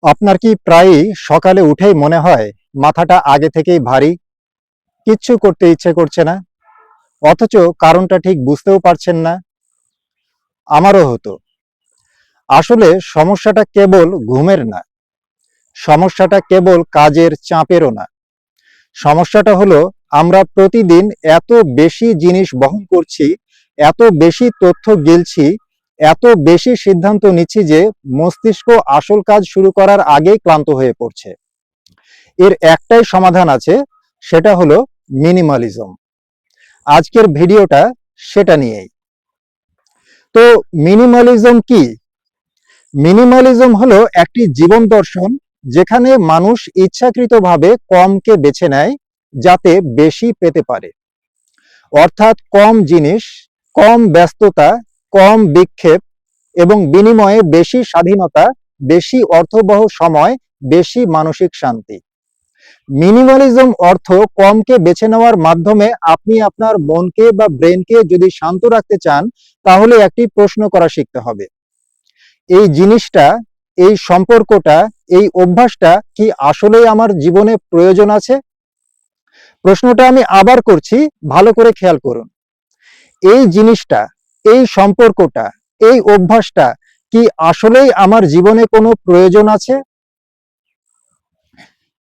আপনার কি প্রায়ই সকালে উঠেই মনে হয় মাথাটা আগে থেকেই ভারী, কিচ্ছু করতে ইচ্ছে করছে না, অথচ কারণটা ঠিক বুঝতেও পারছেন না? আমারও হতো। আসলে সমস্যাটা কেবল ঘুমের না, সমস্যাটা কেবল কাজের চাপেরও না। সমস্যাটা হলো আমরা প্রতিদিন এত বেশি জিনিস বহন করছি, এত বেশি তথ্য গিলছি, এত বেশি সিদ্ধান্ত নিচ্ছি যে মস্তিষ্ক আসল কাজ শুরু করার আগেই ক্লান্ত হয়ে পড়ছে। এর একটাই সমাধান আছে, সেটা হলো মিনিমালিজম। আজকের ভিডিওটা সেটা নিয়েই। তো মিনিমালিজম কি? মিনিমালিজম হলো একটি জীবন দর্শন যেখানে মানুষ ইচ্ছাকৃতভাবে কমকে বেছে নেয় যাতে বেশি পেতে পারে। অর্থাৎ কম জিনিস, কম ব্যস্ততা, কম বিক্ষেপ এবং বিনিময়ে বেশি স্বাধীনতা, বেশি অর্থবহ সময়, বেশি মানসিক শান্তি। মিনিমালিজম অর্থ কমকে বেছে নেওয়ার মাধ্যমে আপনি আপনার মনকে বা ব্রেনকে যদি শান্ত রাখতে চান, তাহলে একটি প্রশ্ন করা শিখতে হবে। এই জিনিসটা, এই সম্পর্কটা, এই অভ্যাসটা কি আসলেই আমার জীবনে প্রয়োজন আছে? প্রশ্নটা আমি আবার করছি, ভালো করে খেয়াল করুন। এই জিনিসটা, এই সম্পর্কটা, এই অভ্যাসটা কি আসলেই আমার জীবনে কোনো প্রয়োজন আছে?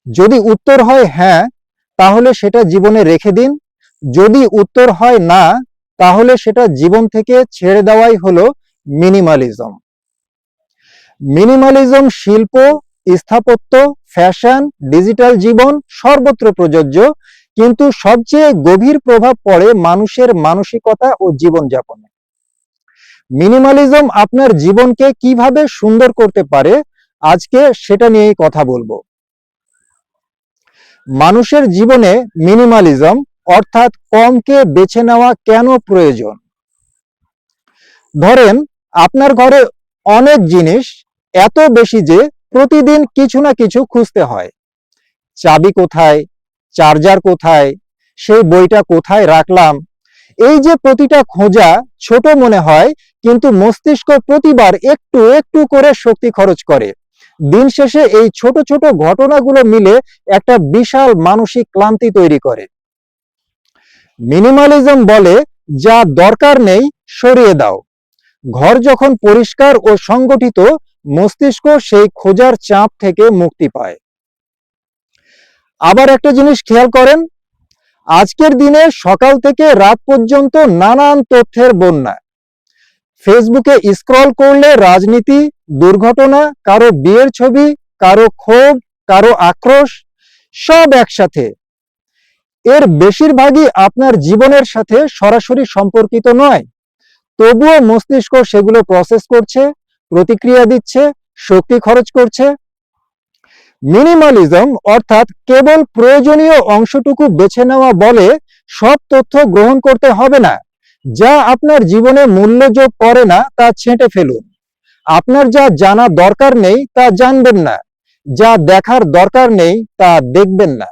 যদি উত্তর হয় হ্যাঁ, তাহলে সেটা জীবনে রেখে দিন। যদি উত্তর হয় না, তাহলে সেটা জীবন থেকে ছেড়ে দেওয়াই হলো মিনিমালিজম। মিনিমালিজম শিল্প, স্থাপত্য, ফ্যাশন, ডিজিটাল জীবন সর্বত্র প্রযোজ্য, কিন্তু সবচেয়ে গভীর প্রভাব পড়ে মানুষের মানসিকতা ও জীবনযাপনে। মিনিমালিজম আপনার জীবনকে কিভাবে সুন্দর করতে পারে, আজকে সেটা নিয়েই কথা বলবো। মানুষের জীবনে মিনিমালিজম অর্থাৎ কমকে বেছে নেওয়া কেন প্রয়োজন? ধরেন আপনার ঘরে অনেক জিনিস, এত বেশি যে প্রতিদিন কিছু না কিছু খুঁজতে হয়। চাবি কোথায়, চার্জার কোথায়, সেই বইটা কোথায় রাখলাম। এই যে প্রতিটা খোঁজা ছোট মনে হয়, কিন্তু মস্তিষ্ক প্রতিবার একটু একটু করে শক্তি খরচ করে। দিন শেষে এই ছোট ছোট ঘটনাগুলো মিলে একটা বিশাল মানসিক ক্লান্তি তৈরি করে। মিনিমালিজম বলে, যা দরকার নেই সরিয়ে দাও। ঘর যখন পরিষ্কার ও সংগঠিত, মস্তিষ্ক সেই খোঁজার চাপ থেকে মুক্তি পায়। আবার একটা জিনিস খেয়াল করেন, আজকের দিনে সকাল থেকে রাত পর্যন্ত নানান তথ্যের বন্যা। ফেসবুকে স্ক্রল করলে রাজনীতি, দুর্ঘটনা, কারো বিয়ের ছবি, কারো ক্ষোভ, কারো আক্রোশ, সব একসাথে। এর বেশিরভাগই আপনার জীবনের সাথে সরাসরি সম্পর্কিত নয়, তবুও মস্তিষ্ক সেগুলো প্রসেস করছে, প্রতিক্রিয়া দিচ্ছে, শক্তি খরচ করছে। মিনিমালিজম অর্থাৎ কেবল প্রয়োজনীয় অংশটুকু বেছে নেওয়া বলে, সব তথ্য গ্রহণ করতে হবে না। যা আপনার জীবনে মূল্য যোগ করে না তা ছেঁটে ফেলুন। আপনার যা জানা দরকার নেই তা জানবেন না, যা দেখার দরকার নেই তা দেখবেন না।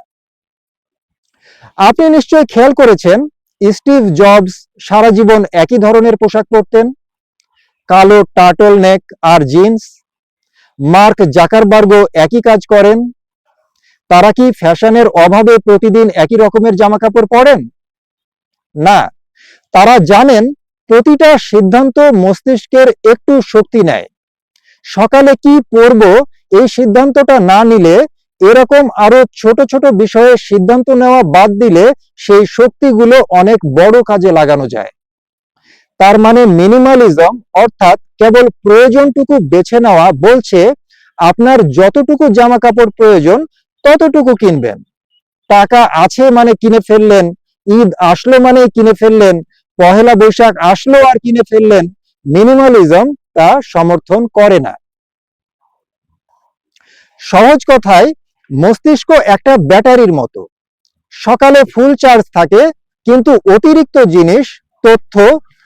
আপনি নিশ্চয়ই খেয়াল করেছেন, স্টিভ জবস সারা জীবন একই ধরনের পোশাক পরতেন, কালো টার্টল নেক আর জিন্স। মার্ক জাকারবার্গও একই কাজ করেন। তারা কি ফ্যাশনের অভাবে প্রতিদিন একই রকমের জামা কাপড় পরেন? না, তারা জানেন প্রতিটা সিদ্ধান্ত মস্তিষ্কের একটু শক্তি নেয়। সকালে কি পরব, এই সিদ্ধান্তটা না নিলে, এরকম আরো ছোট ছোট বিষয়ে সিদ্ধান্ত নেওয়া বাদ দিলে সেই শক্তিগুলো অনেক বড় কাজে লাগানো যায়। তার মানে মিনিমালিজম অর্থাৎ কেবল প্রয়োজনটুকু বেছে নেওয়া বলছে, আপনার যতটুকু জামা কাপড় প্রয়োজন ততটুকু কিনবেন। টাকা আছে মানে কিনে ফেললেন, ঈদ আসলো মানে কিনে ফেললেন, পহেলা বৈশাখ আসলো আর কিনে ফেললেন। মিনিমালিজম তা সমর্থন করে না। সহজ কথায়, মস্তিষ্ক একটা ব্যাটারির মতো। সকালে ফুল চার্জ থাকে, কিন্তু অতিরিক্ত জিনিস, তথ্য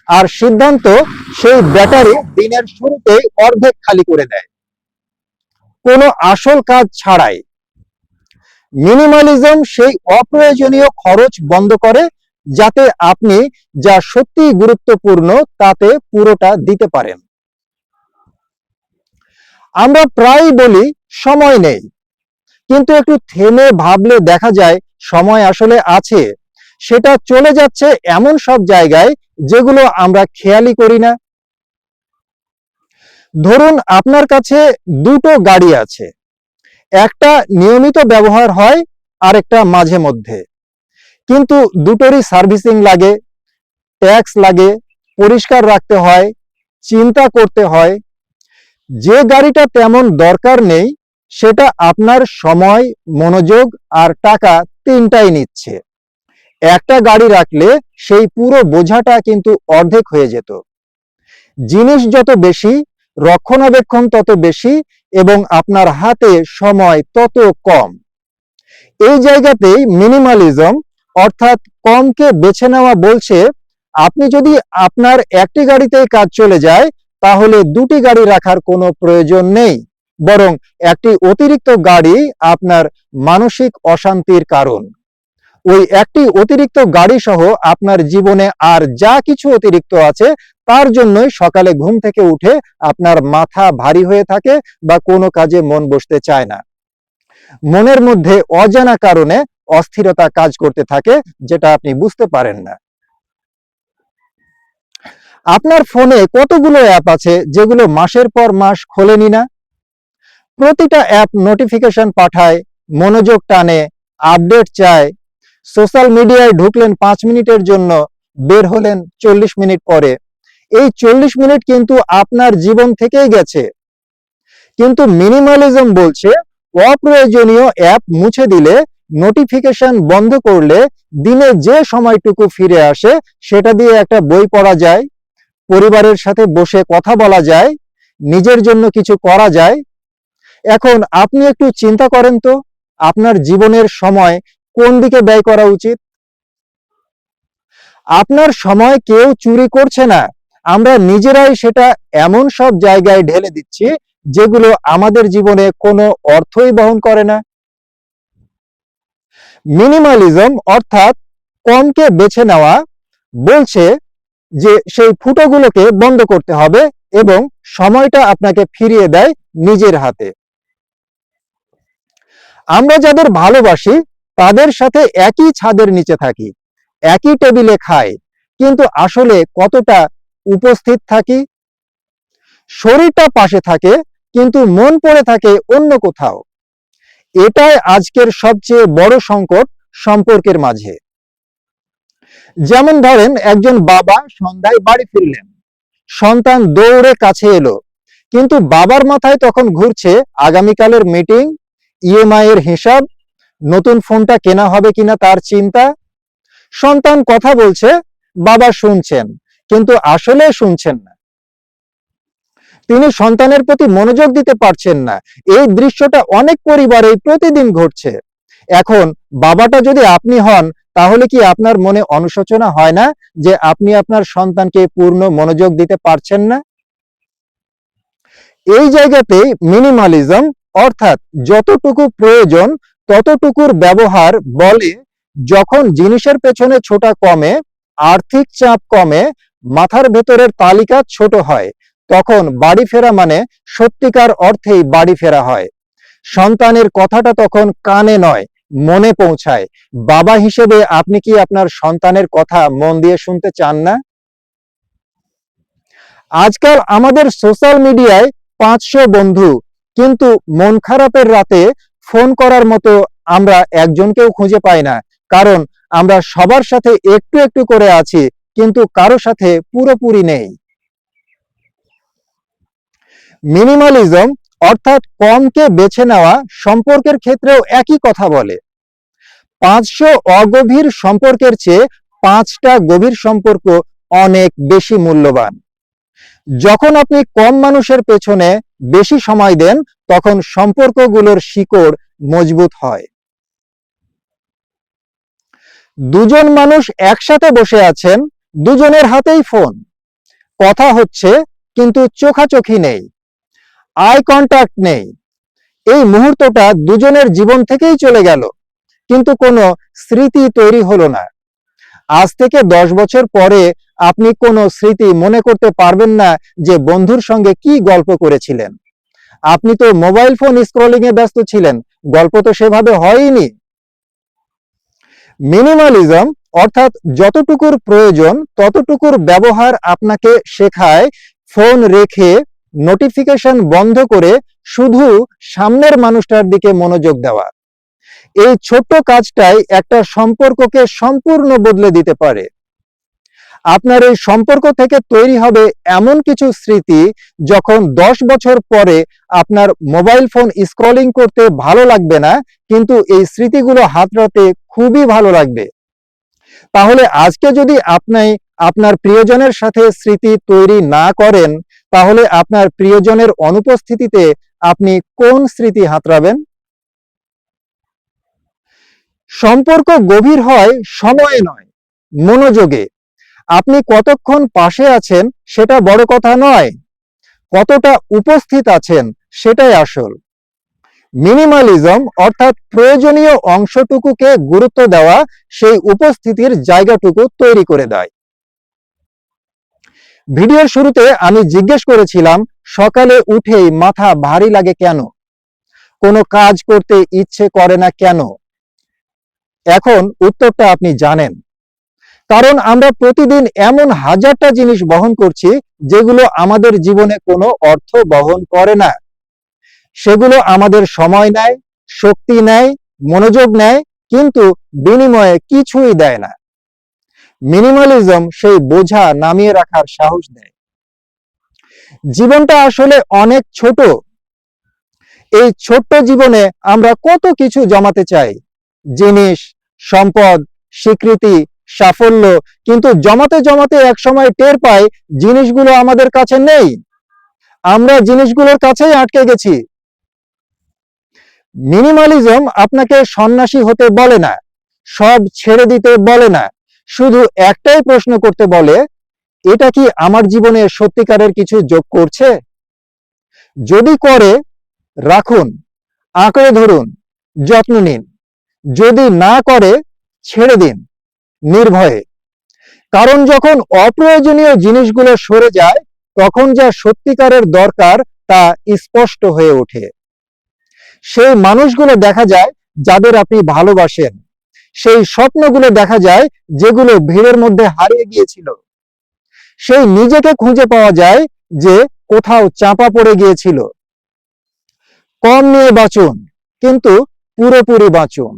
আর সিদ্ধান্ত সেই ব্যাটারি দিনের শুরুতেই অর্ধেক খালি করে দেয়, কোনো আসল কাজ ছাড়াই। মিনিমালিজম সেই অপ্রয়োজনীয় খরচ বন্ধ করে, যাতে আপনি যা সত্যি গুরুত্বপূর্ণ তাতে পুরোটা দিতে পারেন। আমরা প্রায়ই বলি সময় নেই, কিন্তু একটু থেমে ভাবলে দেখা যায় সময় আসলে আছে, সেটা চলে যাচ্ছে এমন সব জায়গায় যেগুলো আমরা খেয়ালই করি না। ধরুন আপনার কাছে দুটো গাড়ি আছে, একটা নিয়মিত ব্যবহার হয় আর একটা মাঝে মধ্যে, কিন্তু দুটোরই সার্ভিসিং লাগে, ট্যাক্স লাগে, পরিষ্কার রাখতে হয়, চিন্তা করতে হয়। যে গাড়িটা তেমন দরকার নেই সেটা আপনার সময়, মনোযোগ আর টাকা তিনটাই নিচ্ছে। একটা গাড়ি রাখলে সেই পুরো বোঝাটা কিন্তু অর্ধেক হয়ে যেত। জিনিস যত বেশি, রক্ষণাবেক্ষণ তত বেশি এবং আপনার হাতে সময় তত কম। এই জায়গাতেই মিনিমালিজম অর্থাৎ কমকে বেছে নেওয়া বলছে আপনি যদি আপনার একটি গাড়িতেই কাজ চলে যায় তাহলে দুটি গাড়ি রাখার কোনো প্রয়োজন নেই, বরং একটি অতিরিক্ত গাড়ি আপনার মানসিক অশান্তির কারণ। ওই একটি অতিরিক্ত গাড়ি সহ আপনার জীবনে আর যা কিছু অতিরিক্ত আছে তার জন্যই সকালে ঘুম থেকে উঠে আপনার মাথা ভারী হয়ে থাকে বা কোনো কাজে মন বসতে চায় না। মনের মধ্যে অজানা কারণে অস্থিরতা কাজ করতে থাকে, যেটা আপনি বুঝতে পারেন না। আপনার ফোনে কতগুলো অ্যাপ আছে যেগুলো মাসের পর মাস খোলেনি না? প্রতিটা অ্যাপ নোটিফিকেশন পাঠায়, মনোযোগ টানে, আপডেট চায়। সোশ্যাল মিডিয়ায় ঢুকলেন 5 মিনিটের জন্য, বের হলেন 40 মিনিট পরে। এই 40 মিনিট কিন্তু আপনার জীবন থেকেই গেছে। কিন্তু মিনিমালিজম বলছে অপ্রয়োজনীয় অ্যাপ মুছে দিলে, নোটিফিকেশন বন্ধ করলে দিনে যে সময়টুকু ফিরে আসে সেটা দিয়ে একটা বই পড়া যায়, পরিবারের সাথে বসে কথা বলা যায়, নিজের জন্য কিছু করা যায়। এখন আপনি একটু চিন্তা করেন তো, আপনার জীবনের সময় কোন দিকে ব্যয় করা উচিত? আপনার সময় কেউ চুরি করছে না, আমরা নিজেরাই সেটা এমন সব জায়গায় ঢেলে দিচ্ছি যেগুলো আমাদের জীবনে কোনো অর্থই বহন করে না। মিনিমালিজম অর্থাৎ কমকে বেছে নেওয়া বলছে যে সেই ফুটোগুলোকে বন্ধ করতে হবে এবং সময়টা আপনাকে ফিরিয়ে দেয় নিজের হাতে। আমরা যাদের ভালোবাসি তাদের সাথে একই ছাদের নিচে থাকি, একই টেবিলে খাই, কিন্তু আসলে কতটা উপস্থিত থাকি? শরীরটা পাশে থাকে কিন্তু মন পড়ে থাকে অন্য কোথাও। এটাই আজকের সবচেয়ে বড় সংকট সম্পর্কের মাঝে। যেমন ধরেন একজন বাবা সন্ধ্যায় বাড়ি ফিরলেন, সন্তান দৌড়ে কাছে এলো, কিন্তু বাবার মাথায় তখন ঘুরছে আগামীকালের মিটিং, ইএমআই এর হিসাব, নতুন ফোনটা কেনা হবে কিনা তার চিন্তা। সন্তান কথা বলছে, বাবা শুনছেন, কিন্তু আসলে শুনছেন না। তিনি সন্তানের প্রতি মনোযোগ দিতে পারছেন না। এই দৃশ্যটা অনেক পরিবারেই প্রতিদিন ঘটছে। এখন বাবাটা যদি আপনি হন তাহলে কি আপনার মনে অনুশোচনা হয় না যে আপনি আপনার সন্তানকে পূর্ণ মনোযোগ দিতে পারছেন না? এই জায়গাতেই মিনিমালিজম অর্থাৎ যতটুকু প্রয়োজন ততটুকুর ব্যবহার বলে যখন জিনিসের পেছনে ছোটা কমে, আর্থিক চাপ কমে, মাথার ভেতরের তালিকা ছোট হয়, তখন বাড়ি ফেরা মানে সত্যিকার অর্থেই বাড়ি ফেরা হয়। সন্তানের কথাটা তখন কানে নয়, মনে পৌঁছায়। বাবা হিসেবে আপনি কি আপনার সন্তানের কথা মন দিয়ে শুনতে চান না? আজকাল আমাদের সোশ্যাল মিডিয়ায় 500 বন্ধু, কিন্তু মন খারাপের রাতে ফোন করার মতো আমরা একজনকেও খুঁজে পাই না, কারণ আমরা সবার সাথে একটু একটু করে আছি কিন্তু কারো সাথে পুরোপুরি নেই। মিনিমালিজম অর্থাৎ কমকে বেছে নেওয়া সম্পর্কের ক্ষেত্রেও একই কথা বলে। 500 অগভীর সম্পর্কের চেয়ে 5টা গভীর সম্পর্ক অনেক বেশি মূল্যবান। যখন আপনি কম মানুষের পেছনে বেশি সময় দেন তখন সম্পর্কগুলোর শিকড় মজবুত হয়। দুজন মানুষ একসাথে বসে আছেন, দুজনের হাতেই ফোন, কথা হচ্ছে কিন্তু চোখাচোখি নেই, আই কন্ট্যাক্ট নেই। এই মুহূর্তটা দুজনের জীবন থেকেই চলে গেল, কিন্তু কোনো স্মৃতি তৈরি হলো না। আজ থেকে 10 বছর পরে আপনি কোনো স্মৃতি মনে করতে পারবেন না যে বন্ধুর সঙ্গে কি গল্প করেছিলেন। আপনি তো মোবাইল ফোন স্ক্রলিং এ ব্যস্ত ছিলেন, গল্প তো সেভাবে হয়নি। মিনিমালিজম অর্থাৎ যতটুকুর প্রয়োজন ততটুকুর ব্যবহার আপনাকে শেখায় ফোন রেখে, নোটিফিকেশন বন্ধ করে শুধু সামনের মানুষটার দিকে মনোযোগ দেওয়া। এই ছোট্ট কাজটাই একটা সম্পর্ককে সম্পূর্ণ বদলে দিতে পারে। আপনার এই সম্পর্ক থেকে তৈরি হবে এমন কিছু স্মৃতি, যখন 10 বছর পরে আপনার মোবাইল ফোন স্ক্রলিং করতে ভালো লাগবে না, কিন্তু এই স্মৃতিগুলো হাতড়াতে খুবই ভালো লাগবে। তাহলে আজকে যদি আপনি আপনার প্রিয়জনের সাথে স্মৃতি তৈরি না করেন, তাহলে আপনার প্রিয়জনের অনুপস্থিতিতে আপনি কোন স্মৃতি হাতড়াবেন? সম্পর্ক গভীর হয় সময়ে নয়, মনোযোগে। আপনি কতক্ষণ পাশে আছেন সেটা বড় কথা নয়, কতটা উপস্থিত আছেন সেটাই আসল। মিনিমালিজম অর্থাৎ প্রয়োজনীয় অংশটুকুকে গুরুত্ব দেওয়া সেই উপস্থিতির জায়গাটুকু তৈরি করে দেয়। ভিডিওর শুরুতে আমি জিজ্ঞেস করেছিলাম, সকালে উঠেই মাথা ভারী লাগে কেন? কোনো কাজ করতে ইচ্ছে করে না কেন? এখন উত্তরটা আপনি জানেন। কারণ আমরা প্রতিদিন এমন হাজারটা জিনিস বহন করছি যেগুলো আমাদের জীবনে কোনো অর্থ বহন করে না। সেগুলো আমাদের সময় নেয়, শক্তি নেয়, মনোযোগ নেয়, কিন্তু বিনিময়ে কিছুই দেয় না। মিনিমালিজম সেই বোঝা নামিয়ে রাখার সাহস দেয়। জীবনটা আসলে অনেক ছোট। এই ছোট্ট জীবনে আমরা কত কিছু জমাতে চাই, জিনিস, সম্পদ, স্বীকৃতি, সাফল্য, কিন্তু জমাতে জমাতে একসময় টের পাই জিনিসগুলো আমাদের কাছে নেই। আমরা জিনিসগুলোর কাছেই আটকে গেছি। মিনিমালিজম আপনাকে সন্ন্যাসী হতে বলে না, সব ছেড়ে দিতে বলে না, শুধু একটাই প্রশ্ন করতে বলে, এটা কি আমার জীবনে সত্যিকারের কিছু যোগ করছে? যদি করে, রাখুন, আঁকড়ে ধরুন, যত্ন নিন। যদি না করে, ছেড়ে দিন নির্ভয়ে। কারণ যখন অপ্রয়োজনীয় জিনিসগুলো সরে যায়, তখন যা সত্যিকারের দরকার তা স্পষ্ট হয়ে ওঠে। সেই মানুষগুলো দেখা যায় যাদের আপনি ভালোবাসেন, সেই স্বপ্নগুলো দেখা যায় যেগুলো ভিড়ের মধ্যে হারিয়ে গিয়েছিল, সেই নিজেকে খুঁজে পাওয়া যায় যে কোথাও চাপা পড়ে গিয়েছিল। কম নিয়ে বাঁচুন, কিন্তু পুরোপুরি বাঁচুন।